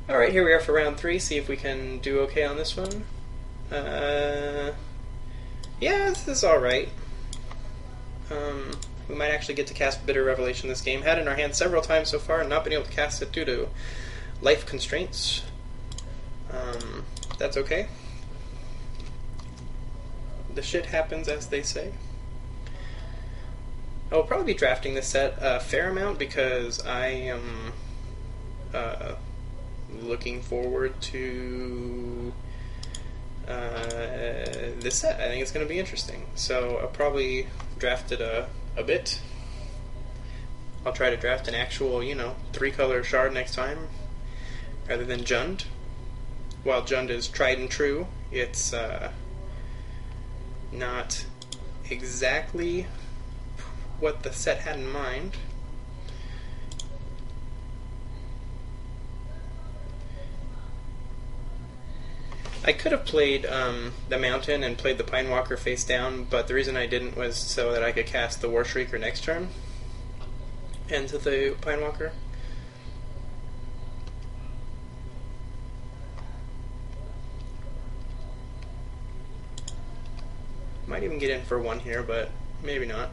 Alright, here we are for round 3. See if we can do okay on this one. Yeah, this is alright. We might actually get to cast Bitter Revelation this game. Had it in our hand several times so far and not been able to cast it due to life constraints. That's okay. The shit happens, as they say. I'll probably be drafting this set a fair amount because I am looking forward to this set. I think it's going to be interesting. So I'll probably draft it a bit. I'll try to draft an actual, 3-color shard next time rather than Jund. While Jund is tried and true, it's not exactly what the set had in mind. I could have played the Mountain and played the Pinewalker face down, but the reason I didn't was so that I could cast the War Shrieker next turn into the Pinewalker. Might even get in for one here, but maybe not.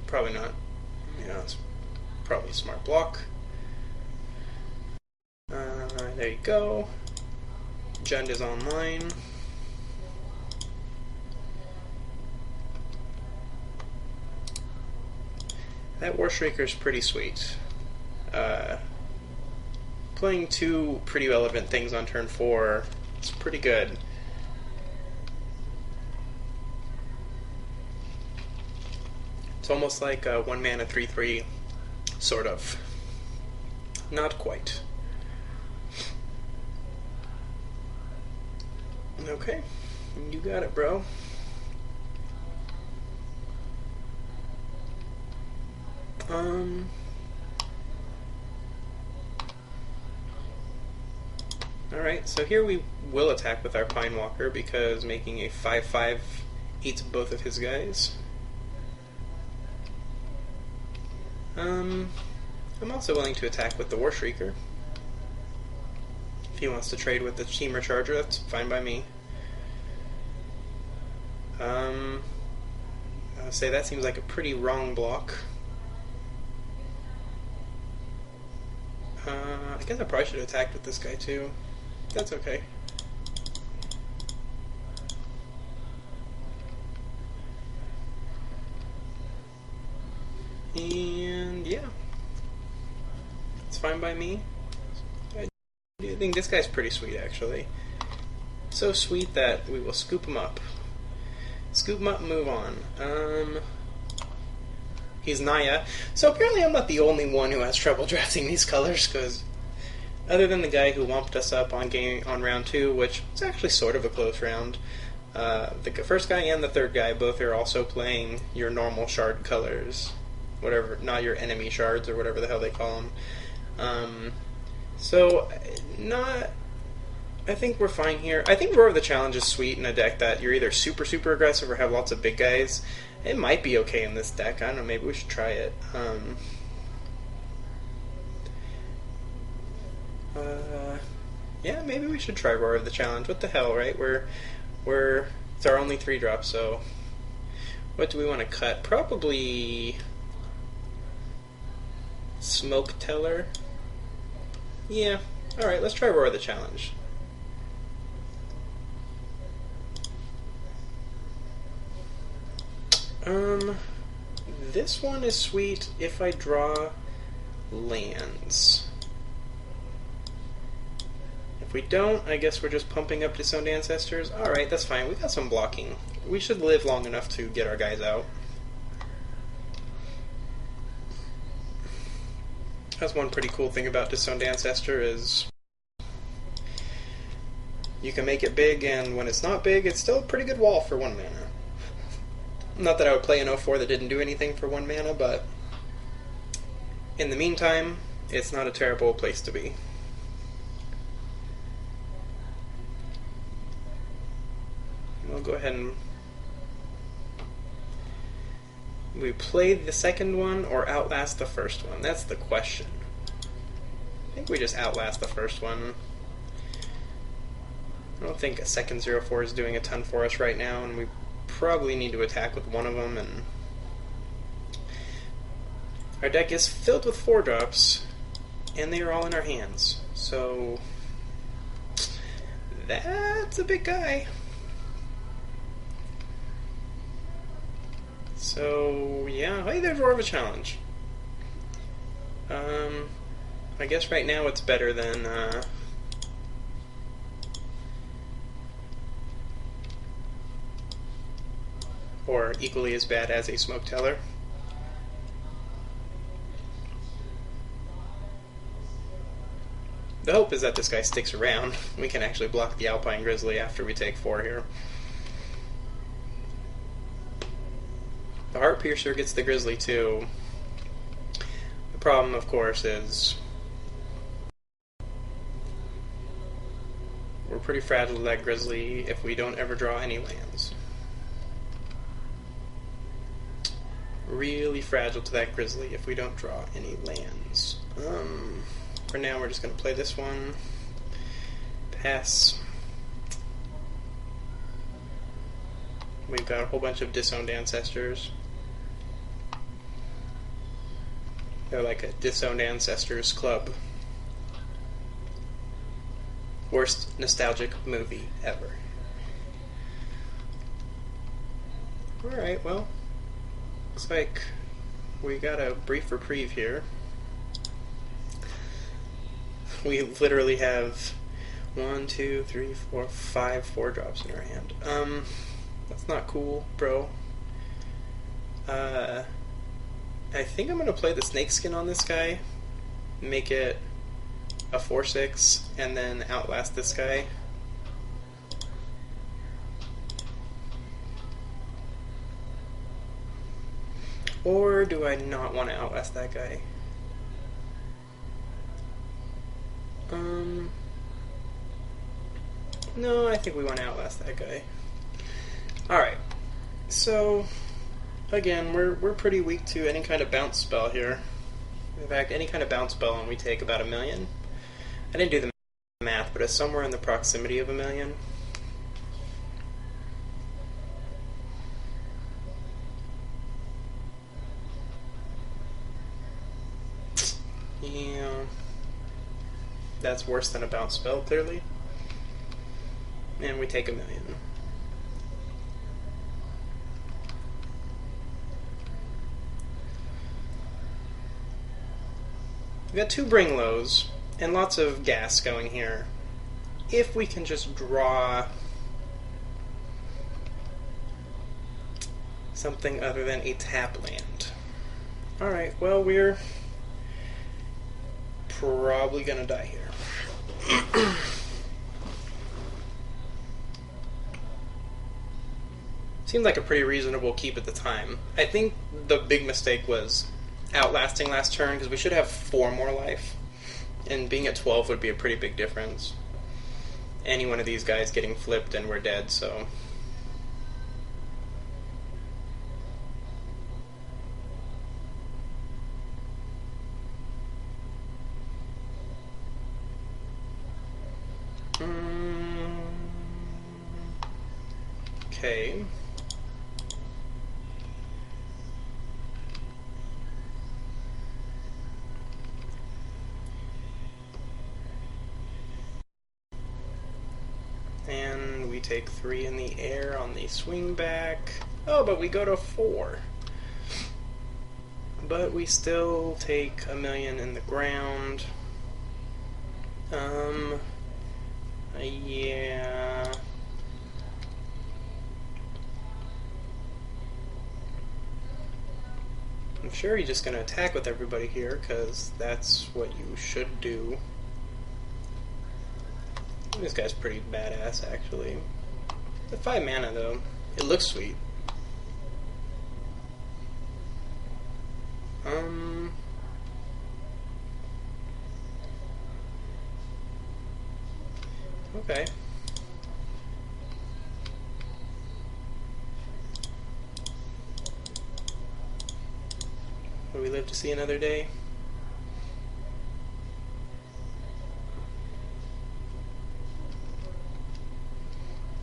Probably not. It's probably a smart block. There you go. Jund is online. That War Shrieker is pretty sweet. Playing 2 pretty relevant things on turn 4 is pretty good. It's almost like a 1-mana 3/3, sort of. Not quite. Okay, you got it, bro. Alright, so here we will attack with our Pinewalker because making a 5/5 eats both of his guys. I'm also willing to attack with the War Shrieker. If he wants to trade with the Steamer Charger, that's fine by me. I would say that seems like a pretty wrong block. I guess I probably should have attacked with this guy too. That's okay. And yeah, it's fine by me. I think this guy's pretty sweet, actually. So sweet that we will scoop him up. Scoop him up and move on. He's Naya. So apparently I'm not the only one who has trouble drafting these colors, because other than the guy who wumped us up on round 2, which was actually sort of a close round, the first guy and the third guy both are also playing your normal shard colors. Whatever, not your enemy shards or whatever the hell they call them. I think we're fine here. I think Roar of the Challenge is sweet in a deck that you're either super, super aggressive or have lots of big guys. It might be okay in this deck. I don't know, maybe we should try it. Yeah, maybe we should try Roar of the Challenge. What the hell, right? It's our only 3-drop, so what do we want to cut? Probably Smoke Teller. Yeah. Alright, let's try Roar of the Challenge. This one is sweet if I draw lands. If we don't, I guess we're just pumping up Disowned Ancestors. Alright, that's fine. We got some blocking. We should live long enough to get our guys out. That's one pretty cool thing about Disowned Ancestor is you can make it big, and when it's not big, it's still a pretty good wall for 1 mana. Not that I would play an 0-4 that didn't do anything for 1 mana, but in the meantime, it's not a terrible place to be. We'll go ahead and We play the second one or outlast the first one? That's the question. I think we just outlast the first one. I don't think a second 0/4 is doing a ton for us right now, and we probably need to attack with one of them, and our deck is filled with 4-drops, and they are all in our hands. So that's a big guy. So yeah, hey, there's more of a challenge. I guess right now it's better than or equally as bad as a smoke teller. The hope is that this guy sticks around. We can actually block the Alpine Grizzly after we take 4 here. The Heart Piercer gets the Grizzly too. The problem, of course, is we're pretty fragile to that Grizzly if we don't ever draw any lands. Really fragile to that Grizzly if we don't draw any lands. For now, we're just going to play this one. Pass. We've got a whole bunch of disowned ancestors. They're like a disowned ancestors club. Worst nostalgic movie ever. Alright, well, looks like we got a brief reprieve here. We literally have 1, 2, 3, 4, 5 4-drops in our hand. That's not cool, bro. I think I'm gonna play the Snakeskin on this guy, make it a 4/6, and then outlast this guy. Or do I not want to outlast that guy? No, I think we want to outlast that guy. Alright, so again, we're pretty weak to any kind of bounce spell here. In fact, any kind of bounce spell and we take about 1 million. I didn't do the math, but it's somewhere in the proximity of 1 million. Yeah, that's worse than a bounce spell, clearly. And we take 1 million. We've got 2 Bring Lows and lots of gas going here. If we can just draw something other than a tap land. Alright, well, we're probably gonna die here. Seemed like a pretty reasonable keep at the time. I think the big mistake was outlasting last turn, because we should have 4 more life, and being at 12 would be a pretty big difference. Any one of these guys getting flipped and we're dead, so... Okay. And we take 3 in the air on the swing back. Oh, but we go to 4. But we still take 1 million in the ground. Yeah. I'm sure he's just going to attack with everybody here, because that's what you should do. This guy's pretty badass, actually. The 5 mana, though. It looks sweet. Okay. live to see another day.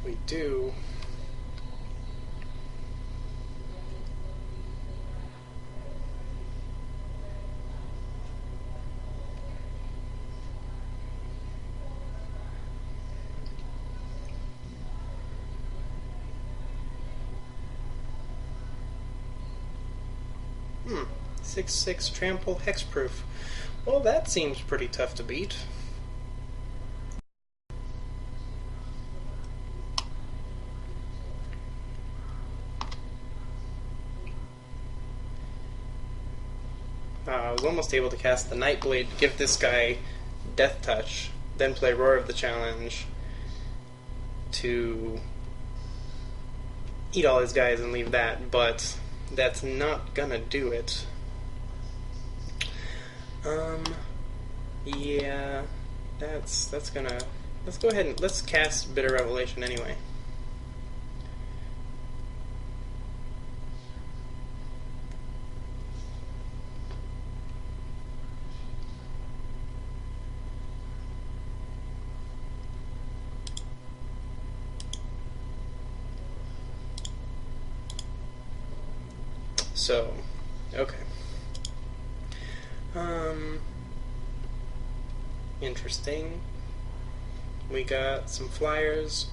We do. Hmm. 6/6 trample hexproof. Well, that seems pretty tough to beat. I was almost able to cast the Nightblade, give this guy Death Touch, then play Roar of the Challenge to eat all his guys and leave that, but that's not gonna do it. Yeah, that's gonna... Let's go ahead and let's cast Bitter Revelation anyway. So, okay. Interesting. We got some flyers.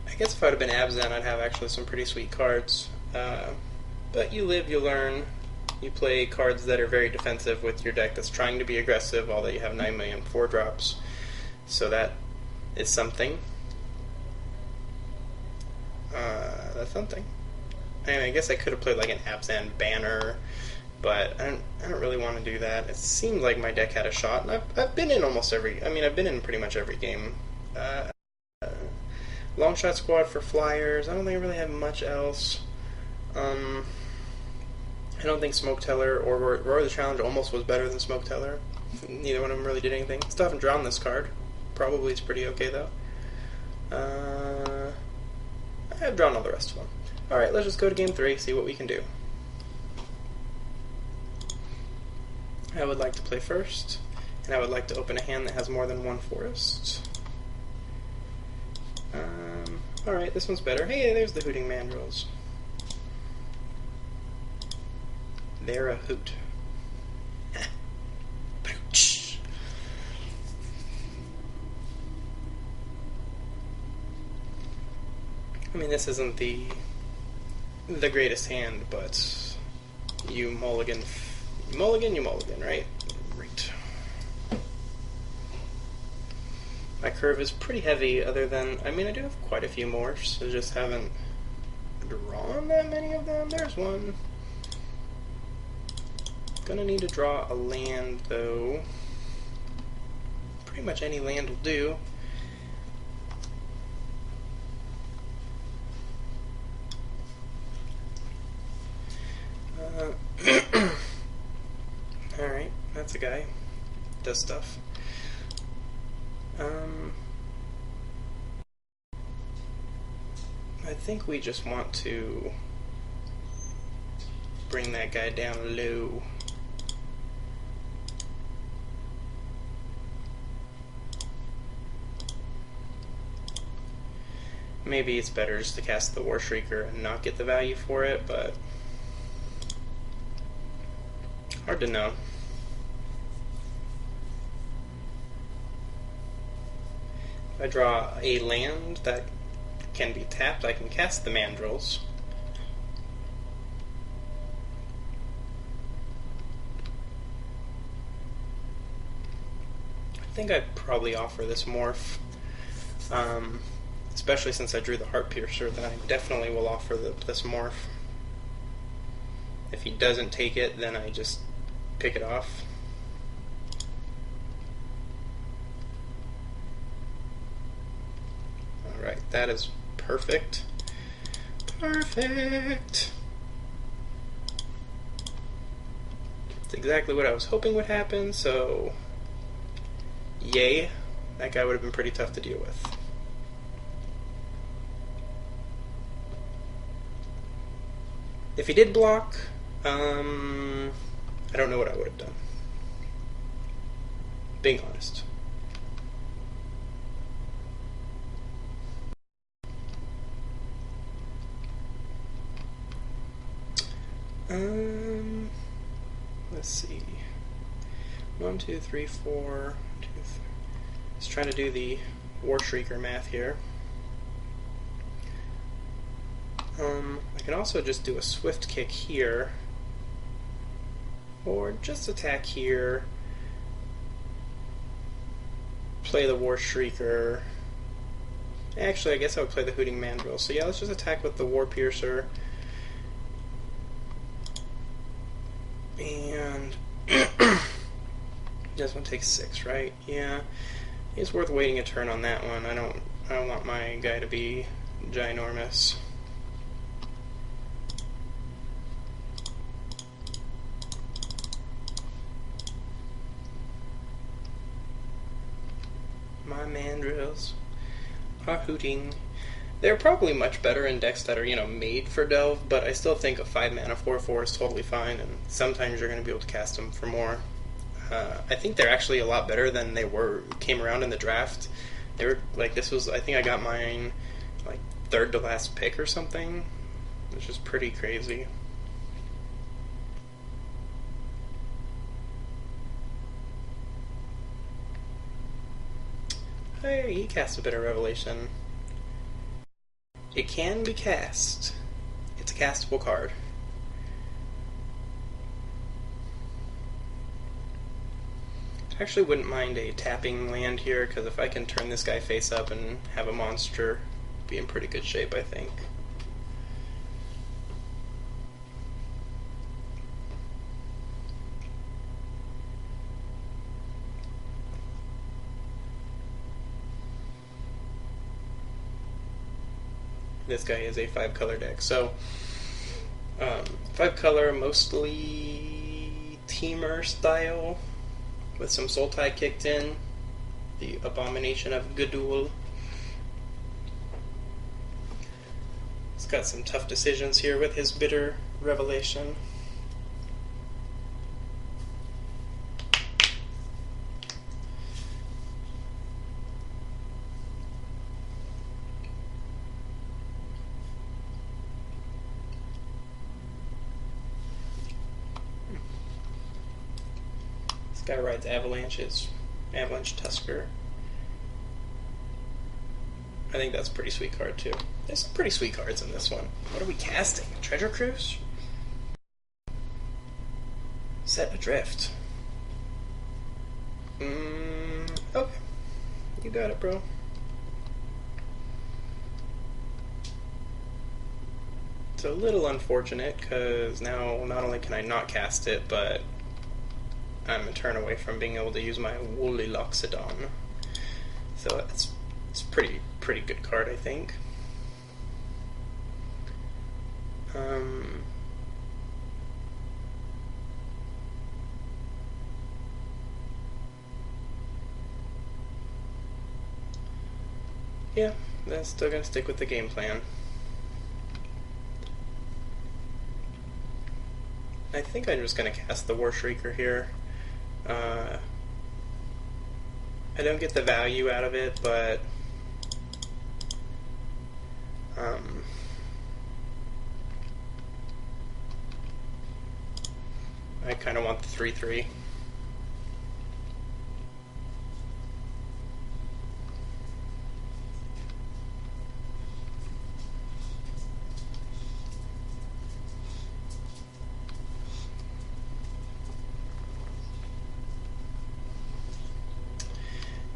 I guess if I'd have been Abzan, I'd have actually some pretty sweet cards. But you live, you learn. You play cards that are very defensive with your deck that's trying to be aggressive, although you have 9 million 4-drops. So that is something. That's something. I mean, I guess I could have played like an Abzan banner, but I don't really want to do that. It seemed like my deck had a shot, and I've been in almost every... I mean, I've been in pretty much every game. Long Shot Squad for flyers. I don't think I really have much else. I don't think Smoke Teller or Roar of the Challenge almost was better than Smoke Teller. Neither one of them really did anything. Still haven't drawn this card. Probably it's pretty okay, though. I've drawn all the rest of them. Alright, let's just go to game 3, see what we can do. I would like to play first, and I would like to open a hand that has more than one forest. Alright, this one's better. Hey, there's the Hooting Mandrills. They're a hoot. I mean, this isn't the greatest hand, but you mulligan, you mulligan, right? Great. My curve is pretty heavy, other than, I mean, I do have quite a few morphs, I just haven't drawn that many of them. There's one. Gonna need to draw a land, though. Pretty much any land will do. Alright, that's a guy. Does stuff. I think we just want to bring that guy down low. Maybe it's better just to cast the War Shrieker and not get the value for it, but hard to know. If I draw a land that can be tapped, I can cast the Mandrills. I think I'd probably offer this morph. Especially since I drew the Heart Piercer, then I definitely will offer this morph. If he doesn't take it, then I just pick it off. Alright, that is perfect. Perfect! That's exactly what I was hoping would happen, so yay. That guy would have been pretty tough to deal with. If he did block, I I don't know what I would have done. Being honest. Let's see. 1, 2, 3, 4. 2, 3. Let's try to do the War Shrieker math here. I can also just do a swift kick here, or just attack here, play the War Shrieker. Actually, I guess I would play the Hooting Mandrill. So yeah, let's just attack with the War Piercer. And this one takes 6, right? Yeah, it's worth waiting a turn on that one. I don't want my guy to be ginormous. My mandrills are hooting. They're probably much better in decks that are, made for Delve, but I still think a 5-mana 4/4 is totally fine, and sometimes you're going to be able to cast them for more. I think they're actually a lot better than they came around in the draft. They were, I think I got mine, 3rd to last pick or something, which is pretty crazy. Hey, he cast a bit of Revelation. It can be cast. It's a castable card. I actually wouldn't mind a tapping land here, because if I can turn this guy face up and have a monster, be in pretty good shape, I think. This guy is a 5-color deck. So, 5-color, mostly Teamer style, with some Sultai kicked in. The Abomination of Gudul. He's got some tough decisions here with his Bitter Revelation. This guy rides Avalanche Tusker. I think that's a pretty sweet card too. There's some pretty sweet cards in this one. What are we casting? Treasure Cruise? Set Adrift. Okay. You got it, bro. It's a little unfortunate, because now not only can I not cast it, but I'm a turn away from being able to use my Woolly Loxodon. So it's pretty good card, I think. Yeah, that's still gonna stick with the game plan. I think I'm just gonna cast the War Shrieker here. I don't get the value out of it, but I kind of want the 3/3.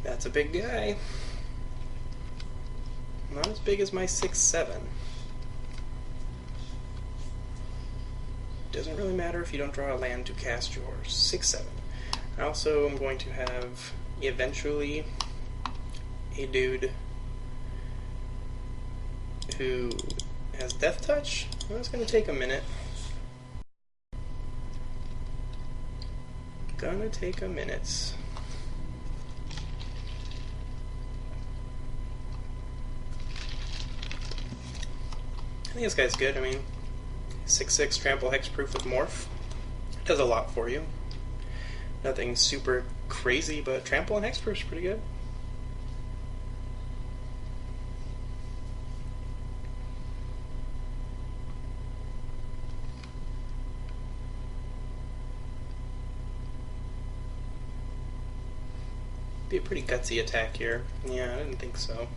That's a big guy. Not as big as my 6/7. Doesn't really matter if you don't draw a land to cast yours. 6/7. I also am going to have eventually a dude who has Death Touch. Well, it's going to take a minute. Gonna take a minute. I think this guy's good. I mean, 6/6 trample hexproof with morph. Does a lot for you. Nothing super crazy, but Trample and Hexproof is pretty good. Be a pretty gutsy attack here. Yeah, I didn't think so.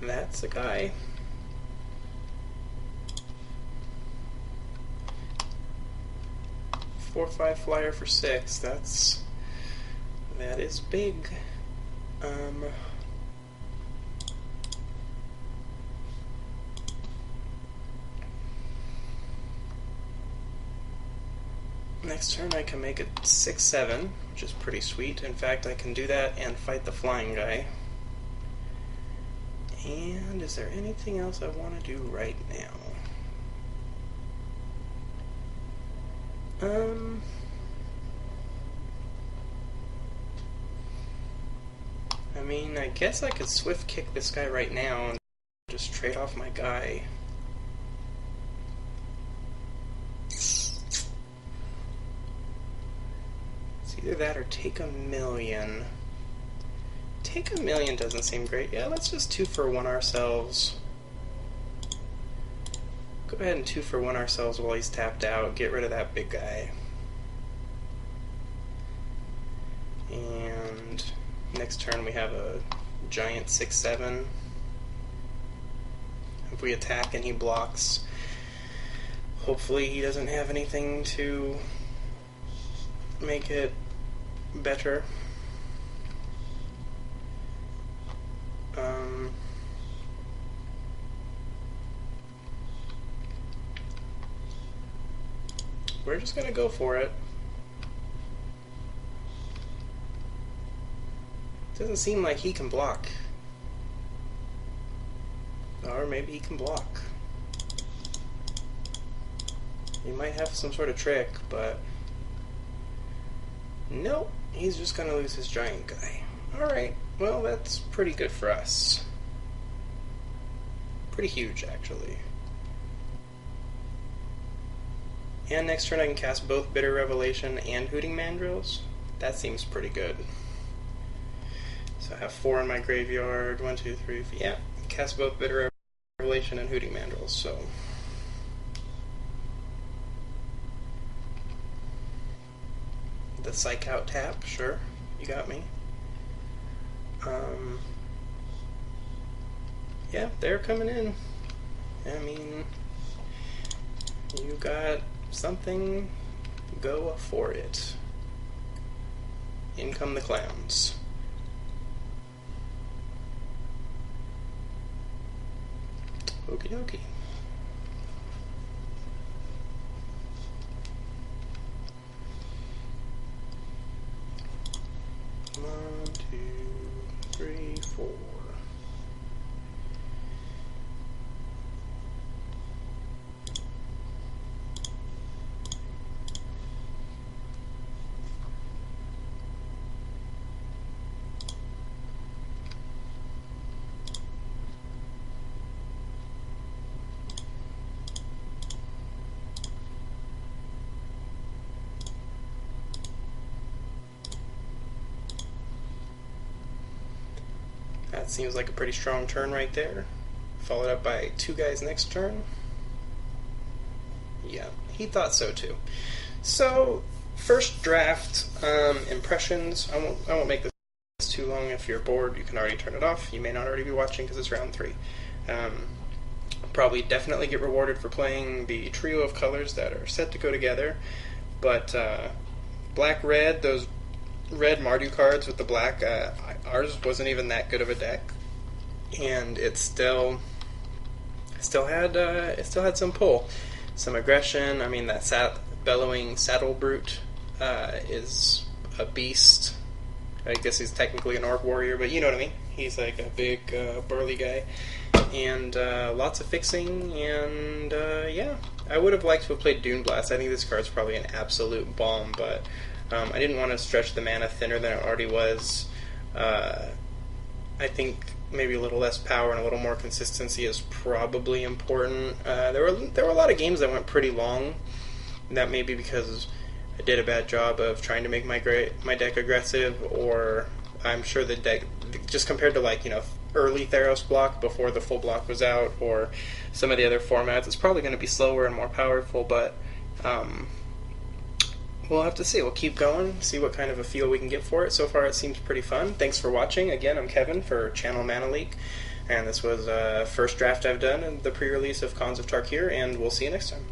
That's a guy. Four, 5 flyer for 6. That is big. Next turn I can make it 6/7, which is pretty sweet. In fact, I can do that and fight the flying guy. And is there anything else I want to do right now? I mean, I guess I could swift kick this guy right now and just trade off my guy. It's either that or take a million. Take a million doesn't seem great. Yeah, let's just 2-for-1 ourselves. Go ahead and 2-for-1 ourselves while he's tapped out. Get rid of that big guy. And next turn we have a giant 6/7. If we attack and he blocks, hopefully he doesn't have anything to make it better. We're just gonna go for it. Doesn't seem like he can block. Or maybe he can block. He might have some sort of trick, but nope, he's just gonna lose his giant guy. Alright, well that's pretty good for us. Pretty huge, actually. And next turn I can cast both Bitter Revelation and Hooting Mandrills. That seems pretty good. So I have 4 in my graveyard. 1, 2, 3, 4. Yeah, cast both Bitter Revelation and Hooting Mandrills. So the Psych Out tap, sure, you got me. Yeah, they're coming in. I mean, you got something, go for it. In come the clowns. Okie dokie. One, 2, 3, 4. That seems like a pretty strong turn right there. Followed up by 2 guys next turn. Yeah, he thought so too. So, first draft impressions. I won't make this too long. If you're bored, you can already turn it off. You may not already be watching because it's round 3. Probably definitely get rewarded for playing the trio of colors that are set to go together. But black-red, those red Mardu cards with the black, ours wasn't even that good of a deck, and it still had some pull, some aggression. I mean, that bellowing Saddle Brute is a beast. I guess he's technically an Orc Warrior, but you know what I mean. He's like a big burly guy, and lots of fixing, and yeah, I would have liked to have played Dune Blast. I think this card's probably an absolute bomb, but I didn't want to stretch the mana thinner than it already was. I think maybe a little less power and a little more consistency is probably important. There were a lot of games that went pretty long. That may be because I did a bad job of trying to make my deck aggressive, or I'm sure the deck, just compared to like, early Theros block before the full block was out, or some of the other formats, it's probably going to be slower and more powerful, but we'll have to see. We'll keep going, see what kind of a feel we can get for it. So far it seems pretty fun. Thanks for watching. Again, I'm Kevin for Channel Mana Leak, and this was first draft I've done in the pre-release of Khans of Tarkir, and we'll see you next time.